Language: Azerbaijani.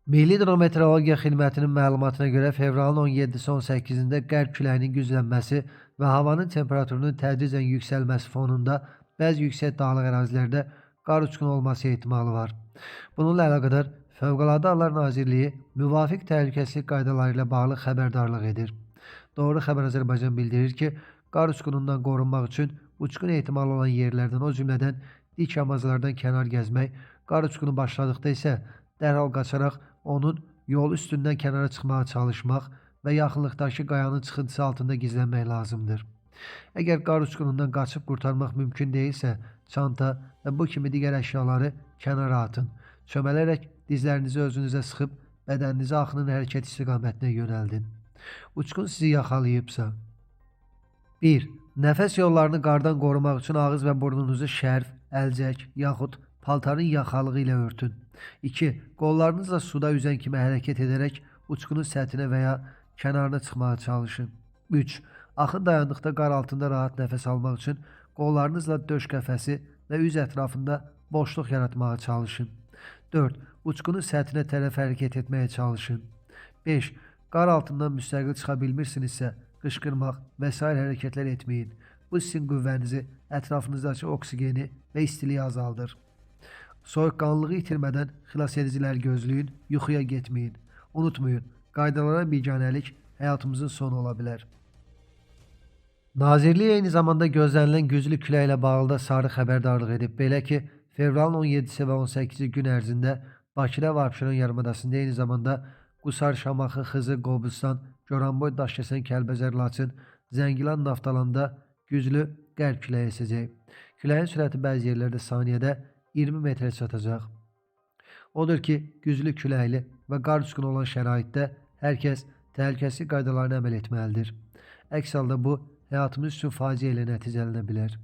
Milli Hidrometeorologiya Xidmətinin məlumatına görə fevralın 17-si 18-də qərb küləyinin güclənməsi və havanın temperaturunun tədricən yüksəlməsi fonunda bəzi yüksək dağlıq ərazilərdə qar uçqunu olması ehtimalı var. Bununla əlaqədar Fövqəladə Hallar Nazirliyi müvafiq təhlükəsizlik qaydaları ilə bağlı xəbərdarlıq edir. Doğru Xəbər Azərbaycan bildirir ki, qar uçqunundan qorunmaq üçün uçqun ehtimalı olan yerlərdən, o cümlədən dik yamaclardan kənar gəzmək, qar uçqunu başladıqda isə dərhal qaçaraq onun yol üstündən kənara çıxmağa çalışmaq və yaxınlıqdakı qayanın çıxıntısı altında gizlənmək lazımdır. Əgər qar uçqunundan qaçıb qurtarmaq mümkün deyilsə, çanta və bu kimi digər əşyaları kənara atın. Çömələrək dizlərinizi özünüzə sıxıb bədəninizi axının hərəkət istiqamətinə yönəldin. Uçqun sizi yaxalayıbsa. 1. Nəfəs yollarını qardan qorumaq üçün ağız və burnunuzu şərf, əlcək yaxud paltarın yaxalığı ilə örtün. 2. Qollarınızla suda üzən kimi hərəkət edərək uçqunun səthinə və ya kənarına çıxmağa çalışın. 3. Axın dayandıqda qar altında rahat nəfəs almaq üçün qollarınızla döş qəfəsi və üz ətrafında boşluq yaratmağa çalışın. 4. Uçqunun səthinə tərəf hərəkət etməyə çalışın. 5. Qar altından müstəqil çıxa bilmirsinizsə, qışqırmaq və s. hərəkətlər etməyin. Bu sizin qüvvənizi, ətrafınızdakı oksigeni və istiliyi azaldır. Soyuqqanlılığı itirmədən xilasediciləri gözləyin, yuxuya getməyin. Unutmayın, qaydalara biganəlik həyatımızın sonu ola bilər. Nazirlik eyni zamanda gözlənilən güclü küləklə bağlı da sarı xəbərdarlıq edib. Belə ki, fevralın 17-si və 18-ci gün ərzində Bakıda və Abşeron yarımadasında eyni zamanda Qusar, Şamaxı, Xızı, Qobustan, Goranboy, Daşkəsən, Kəlbəcər, Laçın, Zəngilan, Naftalanda güclü qərb küləyi əsəcək. Küləyin sürəti bəzi yerlərdə saniyədə 20 metrə çatacaq. Odur ki, güclü küləkli və qar uçqunu olan şəraitdə hər kəs təhlükəsizlik qaydalarına əməl etməlidir. Əks halda bu, həyatımız üçün faciə ilə nəticələnə bilər.